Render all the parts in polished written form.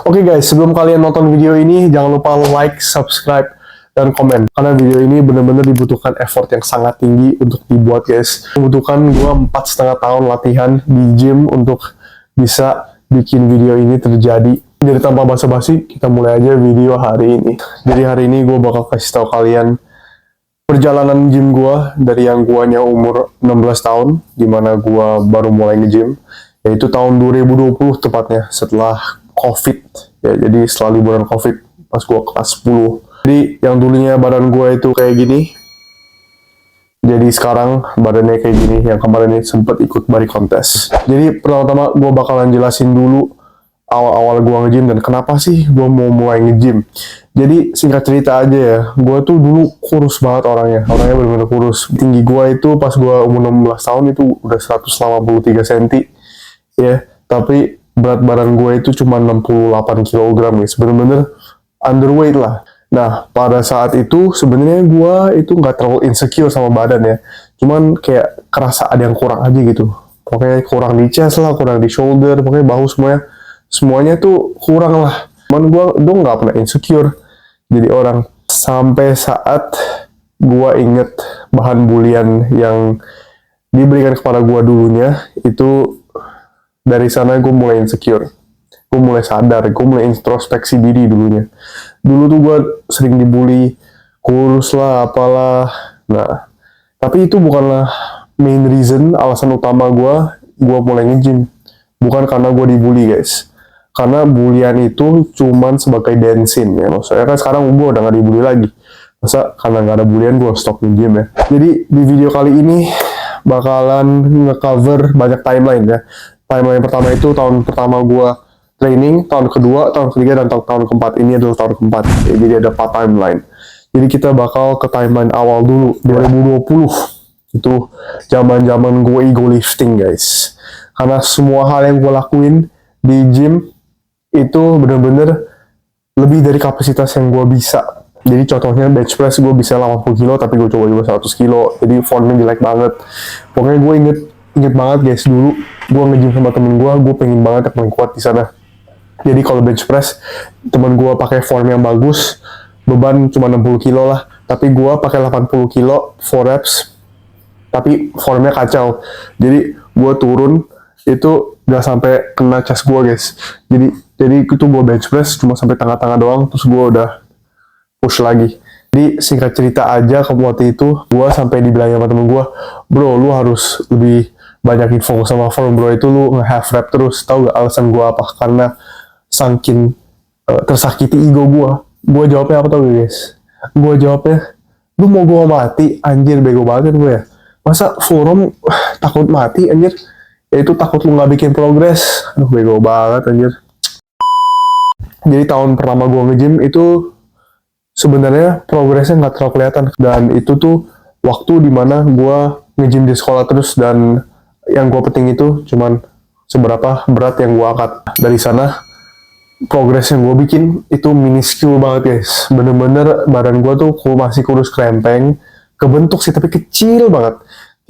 Oke guys, sebelum kalian nonton video ini, jangan lupa like, subscribe, dan komen. Karena video ini benar-benar dibutuhkan effort yang sangat tinggi untuk dibuat guys. Membutuhkan gue 4,5 tahun latihan di gym untuk bisa bikin video ini terjadi. Jadi tanpa basa-basi, kita mulai aja video hari ini. Jadi hari ini gue bakal kasih tahu kalian perjalanan gym gue dari yang guanya umur 16 tahun, dimana gue baru mulai nge-gym, yaitu tahun 2020 tepatnya, setelah COVID, ya, jadi setelah liburan COVID pas gue kelas 10. Jadi yang dulunya badan gue itu kayak gini, jadi sekarang badannya kayak gini. Yang kemarin ini sempat ikut body contest. Jadi pertama-tama gue bakalan jelasin dulu awal-awal gue nge-gym dan kenapa sih gue mau mulai nge-gym. Jadi singkat cerita aja ya, gue tuh dulu kurus banget orangnya benar-benar kurus. Tinggi gue itu pas gue umur 16 tahun itu udah 183 cm ya, tapi berat badan gue itu cuma 68 kg guys, bener-bener underweight lah. Nah, pada saat itu sebenarnya gue itu nggak terlalu insecure sama badan ya, cuman kayak kerasa ada yang kurang aja gitu. Pokoknya kurang di chest lah, kurang di shoulder, pokoknya bahu semuanya tuh kurang lah. Cuman gue nggak pernah insecure jadi orang, sampai saat gue inget bahan bulian yang diberikan kepada gue dulunya itu. Dari sana gue mulai insecure, gue mulai sadar, gue mulai introspeksi diri dulunya. Dulu tuh gue sering dibully, kurus lah, apalah. Nah, tapi itu bukanlah main reason, alasan utama gue mulai nge-gym. Bukan karena gue dibully guys, karena bulian itu cuman sebagai bensin ya. Maksudnya kan sekarang gue udah gak dibully lagi, masa karena gak ada bulian gue stop nge-gym ya. Jadi di video kali ini bakalan nge-cover banyak timeline ya. Timeline pertama itu tahun pertama gue training, tahun kedua, tahun ketiga, dan tahun keempat. Ini adalah tahun keempat, ya, jadi ada 4 timeline. Jadi kita bakal ke timeline awal dulu, 2020. Itu zaman-zaman gue ego lifting guys. Karena semua hal yang gue lakuin di gym itu bener-bener lebih dari kapasitas yang gue bisa. Jadi contohnya bench press gue bisa 80 kilo, tapi gue coba juga 100 kilo. Jadi formnya jelek banget. Pokoknya gue inget banget guys, dulu gue nge-gym sama temen gue pengen banget yang paling kuat di sana. Jadi kalau bench press, temen gue pakai form yang bagus, beban cuma 60 kilo lah, tapi gue pakai 80 kilo 4 reps, tapi formnya kacau. Jadi gue turun itu gak sampai kena chest gue guys. Jadi itu gue bench press cuma sampai tengah-tengah doang, terus gue udah push lagi. Jadi singkat cerita aja, waktu itu gue sampai dibilang sama temen gue, bro lu harus lebih banyakin fokus sama form bro, itu lu nge-half rep terus. Tahu gak alasan gue apa? Karena saking tersakiti ego gue jawabnya apa tau guys? Gue jawabnya, lu mau gue mati? Anjir, bego banget gue ya. Masa forum takut mati anjir? Ya itu takut lu gak bikin progres. Aduh, bego banget anjir. Jadi tahun pertama gue nge-gym itu sebenarnya progresnya nggak terlalu kelihatan, dan itu tuh waktu dimana gue nge-gym di sekolah terus, dan yang gue penting itu cuman seberapa berat yang gue angkat. Dari sana progres yang gue bikin itu minuscule banget guys. Bener-bener badan gue tuh masih kurus krempeng, kebentuk sih tapi kecil banget.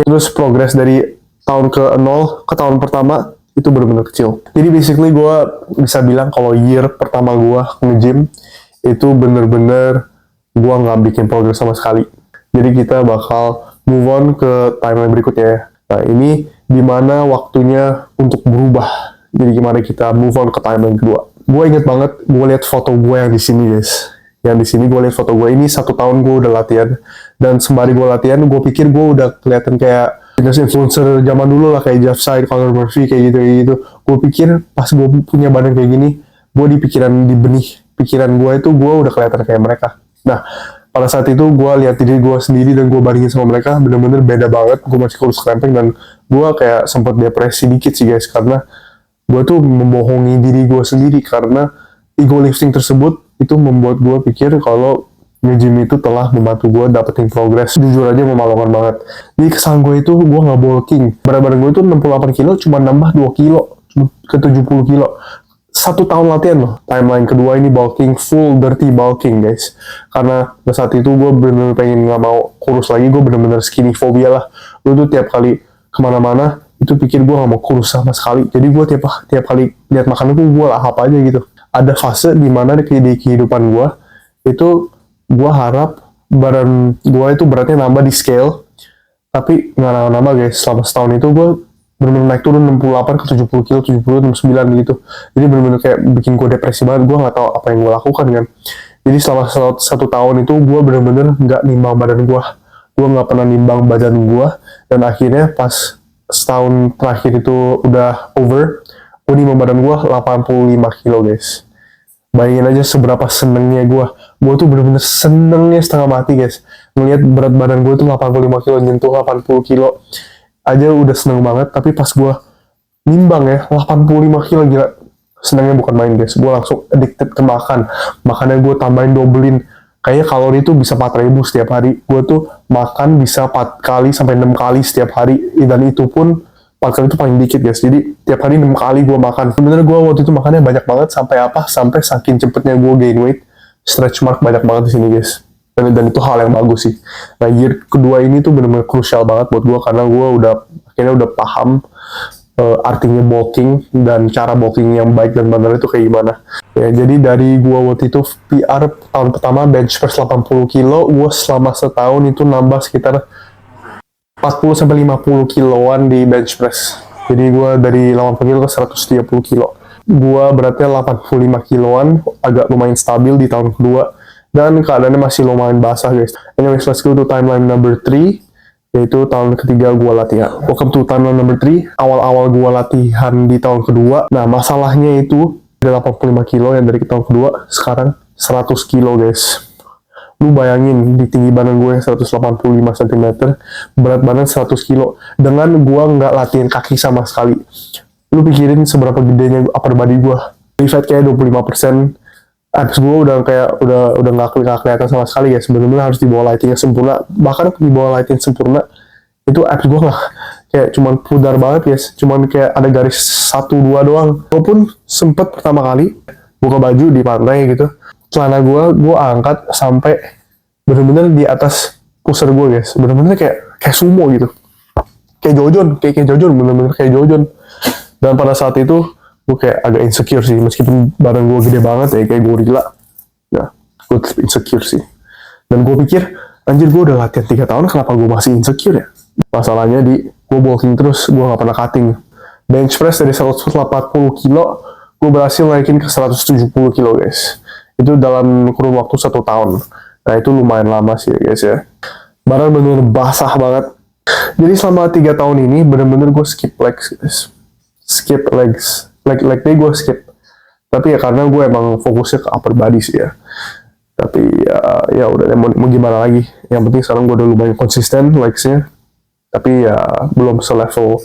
Terus progres dari tahun ke 0 ke tahun pertama itu bener-bener kecil. Jadi basically gue bisa bilang kalau year pertama gue nge-gym itu bener-bener gue nggak bikin progres sama sekali. Jadi kita bakal move on ke timeline berikutnya ya. Nah ini dimana waktunya untuk berubah. Jadi gimana kita move on ke timeline kedua. Gue inget banget, gue lihat foto gue yang di sini guys. Yang di sini gue lihat foto gue ini 1 tahun gue udah latihan. Dan sembari gue latihan, gue pikir gue udah kelihatan kayak influencer zaman dulu lah, kayak Jeff Side, Conor Murphy, kayak gitu. Gue pikir pas gue punya badan kayak gini, gue di benih pikiran gue itu gue udah kelihatan kayak mereka. Nah, pada saat itu gue lihat diri gue sendiri dan gue bandingin sama mereka, bener-bener beda banget. Gue masih kurus krempeng dan gue kayak sempat depresi dikit sih guys, karena gue tuh membohongi diri gue sendiri, karena ego lifting tersebut itu membuat gue pikir kalau nge-gym itu telah membantu gue dapetin progres. Jujur aja memalukan banget. Jadi kesan gue itu gue nggak bulking. Berat badan gue itu 68 kilo, cuma nambah 2 kilo ke 70 kilo. 1 tahun latihan loh. Timeline kedua ini bulking, full dirty bulking guys. Karena pada saat itu gue bener-bener pengen nggak mau kurus lagi, gue bener-bener skinny phobia lah. Gue tuh tiap kali kemana-mana itu pikir gue nggak mau kurus sama sekali. Jadi gue tiap kali lihat makanan tuh gue lahap aja gitu. ada fase dimana di kehidupan gue itu gue harap badan gue itu beratnya nambah di scale, tapi nggak nambah guys. Selama setahun itu gue bener-bener naik turun 68 ke 70 kilo, 70, 69 gitu. Jadi bener-bener kayak bikin gue depresi banget. Gue nggak tahu apa yang gue lakukan kan. Jadi selama satu tahun itu gue bener-bener nggak nimbang badan gue. Gue nggak pernah nimbang badan gue. Dan akhirnya pas setahun terakhir itu udah over, gue nimbang badan gue 85 kilo guys. Bayangin aja seberapa senengnya gue. Gue tuh bener-bener senengnya setengah mati guys. Ngeliat berat badan gue tuh 85 kilo, nyentuh 80 kilo aja udah seneng banget. Tapi pas gue nimbang ya 85 kilo, gila senengnya bukan main guys. Gue langsung addicted ke makan. Makannya gue tambahin dobelin. Kayaknya kalori itu bisa 4.000 setiap hari. Gue tuh makan bisa 4 kali sampai 6 kali setiap hari. Dan itu pun 4 kali itu paling dikit guys. Jadi tiap hari 6 kali gue makan. Sebenarnya gue waktu itu makannya banyak banget. Sampai apa? Sampai saking cepetnya gue gain weight. Stretch mark banyak banget di sini guys. Dan itu hal yang bagus sih. Nah year kedua ini tuh bener-bener krusial banget buat gue. Karena gue akhirnya udah paham artinya bulking dan cara bulking yang baik dan benar itu kayak gimana. Ya, jadi dari gua waktu itu PR tahun pertama bench press 80 kilo, gua selama setahun itu nambah sekitar 40 sampai 50 kiloan di bench press. Jadi gua dari 80 kilo ke 130 kilo. Gua beratnya 85 kiloan, agak lumayan stabil di tahun kedua dan keadaannya masih lumayan basah guys. Anyways, let's go to timeline number 3. Yaitu tahun ketiga gue latihan. Welcome to timeline number 3. Awal-awal gue latihan di tahun kedua. Nah, masalahnya itu dari 85 kilo yang dari tahun kedua, sekarang 100 kilo guys. Lu bayangin, di tinggi badan gue 185 cm, berat badan 100 kilo. Dengan gue nggak latihan kaki sama sekali. Lu pikirin seberapa gedenya upper body gue. Fat kayak 25%. Abs gue udah nggak kelihatan sama sekali ya. Sebenarnya harus di bawah lighting yang sempurna. Bahkan di bawah lighting sempurna itu abs gue nggak kayak cuman pudar banget guys. Cuman kayak ada garis 1-2 doang. Walaupun sempet pertama kali buka baju di pantai gitu, celana gue angkat sampai bener-bener di atas pusar gue guys. Bener-bener kayak sumo gitu. Kayak jojon, bener-bener kayak jojon. Dan pada saat itu gue kayak agak insecure sih, meskipun badan gue gede banget ya kayak gorila. Nah, gue insecure sih. Dan gue pikir, anjir gue udah latihan 3 tahun, kenapa gue masih insecure ya? Masalahnya gue bulking terus, gue gak pernah cutting. Bench press dari 180 kilo, gue berhasil naikin ke 170 kilo guys. Itu dalam kurun waktu 1 tahun. Nah itu lumayan lama sih guys ya. Badan bener-bener basah banget. Jadi selama 3 tahun ini bener-bener gue skip legs guys. Skip legs. Leg day gue skip. Tapi ya karena gue emang fokusnya ke upper body sih ya. Tapi ya udah mau gimana lagi. Yang penting sekarang gue udah lumayan konsisten legsnya. Tapi ya belum selevel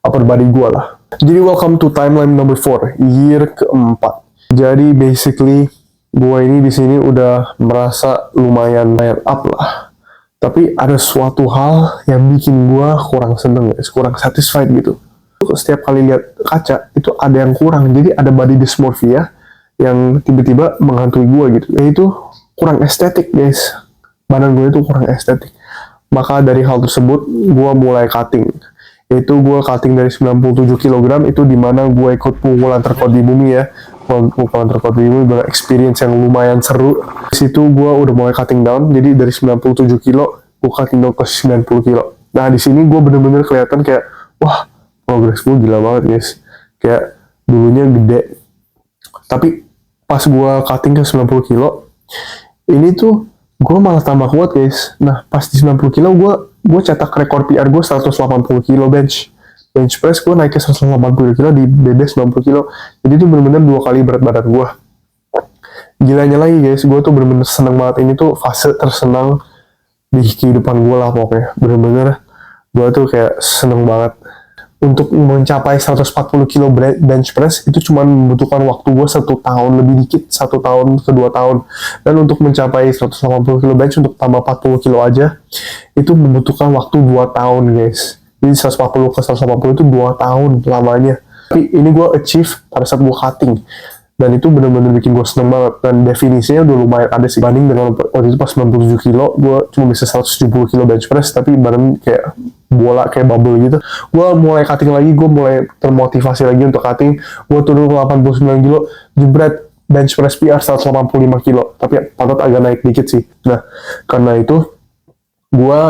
upper body gue lah. Jadi welcome to timeline number 4, year keempat. Jadi basically gue ini di sini udah merasa lumayan up lah. Tapi ada suatu hal yang bikin gue kurang seneng guys, kurang satisfied gitu. Setiap kali lihat kaca itu ada yang kurang, jadi ada body dysmorphia yang tiba-tiba menghantui gue gitu. Yaitu kurang estetik guys, badan gue itu kurang estetik. Maka dari hal tersebut gue mulai cutting. Yaitu gue cutting dari 97 kg, itu dimana gue ikut pukulan terkuat di bumi ya. Pukulan terkuat di bumi bener experience yang lumayan seru. Di situ gue udah mulai cutting down, jadi dari 97 kilo gue cutting down ke 90 kilo. Nah di sini gue bener-bener kelihatan kayak wah, progres gue gila banget guys. Kayak dulunya gede, tapi pas gue cutting ke 90 kilo ini tuh gue malah tambah kuat guys. Nah pas di 90 kilo gue cetak rekor PR gue 180 kilo bench press. Gue naik ke 180 kilo di BB 90 kilo. Jadi itu bener-bener 2 kali berat badan gue. Gilanya lagi guys, gue tuh bener-bener seneng banget. Ini tuh fase tersenang di kehidupan gue lah pokoknya. Bener-bener gue tuh kayak seneng banget. Untuk mencapai 140 kilo bench press itu cuma membutuhkan waktu gue 1 tahun lebih dikit, 1 tahun ke 2 tahun. Dan untuk mencapai 180 kilo bench untuk tambah 40 kilo aja itu membutuhkan waktu 2 tahun guys. Jadi 140 ke 180 itu 2 tahun lamanya. Tapi ini gue achieve pada saat gue cutting. Dan itu bener-bener bikin gue seneng banget. Dan definisinya udah lumayan ada sih. Banding dengan waktu itu pas 97 kilo, gue cuma bisa 170 kilo bench press, tapi badan kayak bola, kayak bubble gitu. Gue mulai cutting lagi, gue mulai termotivasi lagi untuk cutting. Gue turun ke 89 kilo, jebret, bench press PR 185 kilo, tapi pantat agak naik dikit sih. Nah, karena itu gue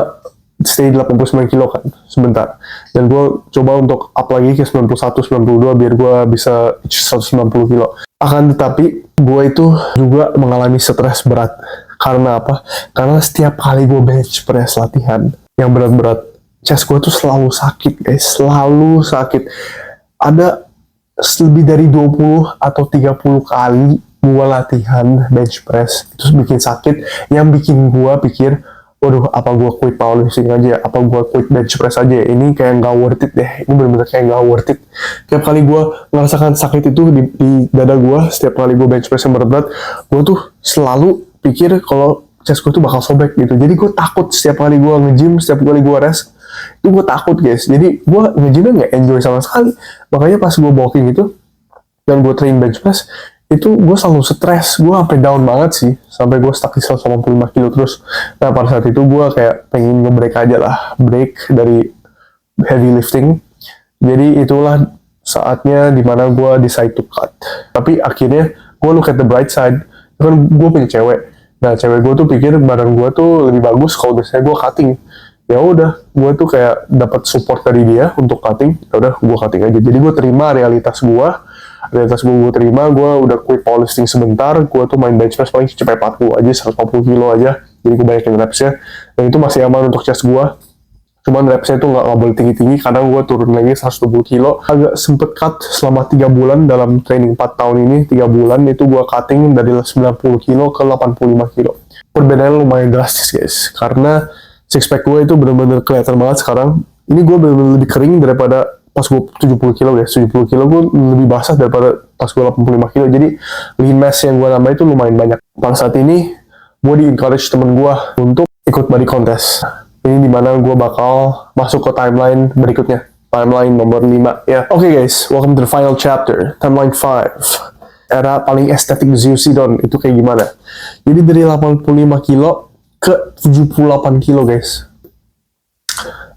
stay 89 kilo kan sebentar, dan gue coba untuk up lagi ke 91, 92 biar gue bisa 190 kilo. Akan tetapi gue itu juga mengalami stres berat. Karena apa? Karena setiap kali gue bench press latihan yang berat-berat, chest gue tuh selalu sakit guys, selalu sakit. Ada lebih dari 20 atau 30 kali gue latihan bench press itu bikin sakit, yang bikin gue pikir, waduh, apa gue quit powerlifting aja, apa gue quit bench press aja, ini kayak nggak worth it deh, ini bener-bener kayak nggak worth it. Tiap kali gue ngerasakan sakit itu di dada gue, setiap kali gue bench press yang berat-berat, gue tuh selalu pikir kalau chest gue tuh bakal sobek gitu. Jadi gue takut setiap kali gue nge-gym, setiap kali gue rest, itu gue takut guys. Jadi gue nge-gymnya nggak enjoy sama sekali. Makanya pas gue bulking itu dan gue train bench press, itu gue selalu stres, gue sampai down banget sih, sampai gue stuck di 185 kilo terus. Nah pada saat itu gue kayak pengen nge-break aja lah, break dari heavy lifting. Jadi itulah saatnya dimana gue decide to cut. Tapi akhirnya gue look at the bright side, kan gue punya cewek. Nah cewek gue tuh pikir badan gue tuh lebih bagus kalau misalnya gue cutting. Ya udah, gue tuh kayak dapat support dari dia untuk cutting. Ya udah, gue cutting aja. Jadi gue terima realitas gue terima, gue udah quit powerlifting sebentar. Gue tuh main bench press paling sampai 40 aja, 140 kilo aja. Jadi gue banyakin repsnya, dan itu masih aman untuk chest gue. Cuman repsnya tuh nggak boleh tinggi-tinggi, karena gue turun lagi 120 kilo. Agak sempet cut selama 3 bulan dalam training 4 tahun ini. 3 bulan itu gue cutting dari 90 kilo ke 85 kilo. Perbedaannya lumayan drastis guys, karena six pack gue itu bener-bener kelihatan banget sekarang. Ini gue bener-bener lebih kering daripada pas gue 70 kilo guys. 70 kilo gue lebih basah daripada pas gue 85 kilo. Jadi lean mass yang gue nambah itu lumayan banyak. Pada saat ini gue di-encourage temen gue untuk ikut body contest. Ini dimana gue bakal masuk ke timeline berikutnya, timeline nomor 5 ya. Oke guys, welcome to the final chapter, timeline 5. Era paling estetik Zeusidon itu kayak gimana. Jadi dari 85 kilo ke 78 kilo guys,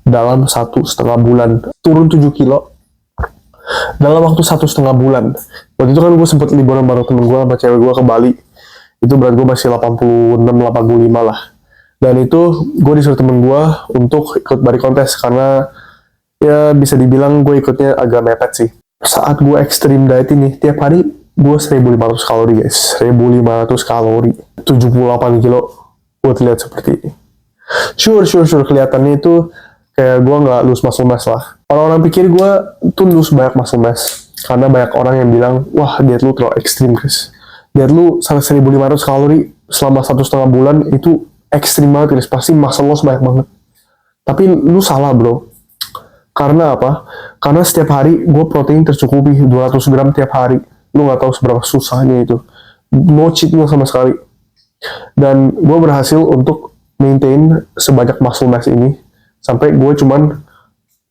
dalam 1,5 bulan. Turun 7 kilo dalam waktu 1,5 bulan. Waktu itu kan gue sempet liburan bareng temen gue sama cewek gue ke Bali. Itu berat gue masih 86-85 lah. Dan itu gue disuruh temen gue untuk ikut body contest, karena ya bisa dibilang gue ikutnya agak mepet sih. Saat gue extreme diet ini, tiap hari gue 1.500 kalori guys. 1.500 kalori, 78 kilo. Gue terlihat seperti ini. Sure, kelihatannya itu kayak gue nggak lose muscle mass lah. Orang-orang pikir gue tuh lose banyak muscle mass, karena banyak orang yang bilang, wah diet lu terlalu ekstrim guys. Diet lu sampai 1.500 kalori selama 1,5 bulan itu ekstrim banget guys, pasti muscle loss banyak banget. Tapi lu salah bro. Karena apa? Karena setiap hari gue protein tercukupi 200 gram tiap hari. Lu nggak tahu seberapa susahnya itu. No cheat meal sama sekali. Dan gue berhasil untuk maintain sebanyak muscle mass ini sampai gue cuman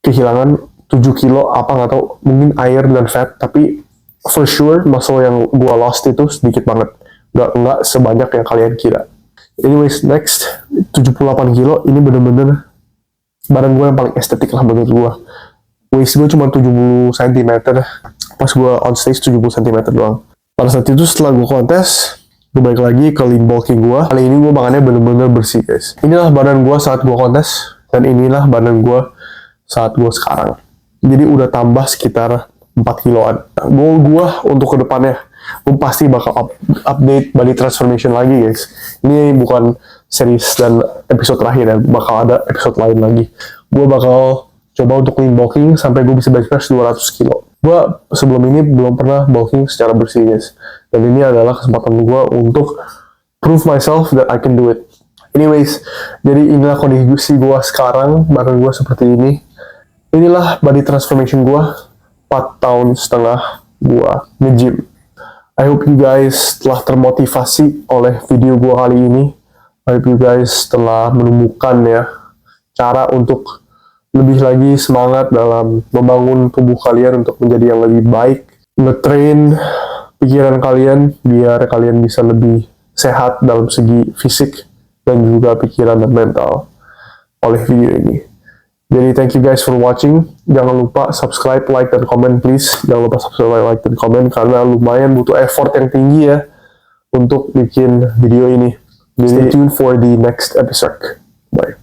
kehilangan 7 kilo apa nggak tahu, mungkin air dan fat, tapi for sure muscle yang gue lost itu sedikit banget, nggak sebanyak yang kalian kira. Anyways, next 78 kilo ini bener-bener badan gue yang paling estetik lah menurut gue. Waist gue cuma 70 cm, pas gue on stage 70 cm doang. Pada saat itu setelah gue kontes, gue balik lagi ke lean bulking gue. Kali ini gue makannya bener-bener bersih guys. Inilah badan gue saat gue kontes, dan inilah badan gue saat gue sekarang. Jadi udah tambah sekitar 4 kiloan. Goal gue untuk kedepannya, gue pasti bakal update body transformation lagi guys. Ini bukan series dan episode terakhir ya, bakal ada episode lain lagi. Gue bakal coba untuk lean bulking sampai gue bisa bench press 200 kilo. Gue sebelum ini belum pernah bulking secara bersih guys. Dan ini adalah kesempatan gue untuk prove myself that I can do it. Anyways, jadi inilah kondisi gue sekarang, badan gue seperti ini. Inilah body transformation gue 4,5 tahun gue nge-gym. I hope you guys telah termotivasi oleh video gue kali ini. I hope you guys telah menemukan ya cara untuk lebih lagi semangat dalam membangun tubuh kalian untuk menjadi yang lebih baik, nge-train pikiran kalian biar kalian bisa lebih sehat dalam segi fisik dan juga pikiran dan mental oleh video ini. Jadi thank you guys for watching. Jangan lupa subscribe, like, dan komen please. Jangan lupa subscribe, like, dan komen karena lumayan butuh effort yang tinggi ya untuk bikin video ini. Jadi stay tuned for the next episode. Bye.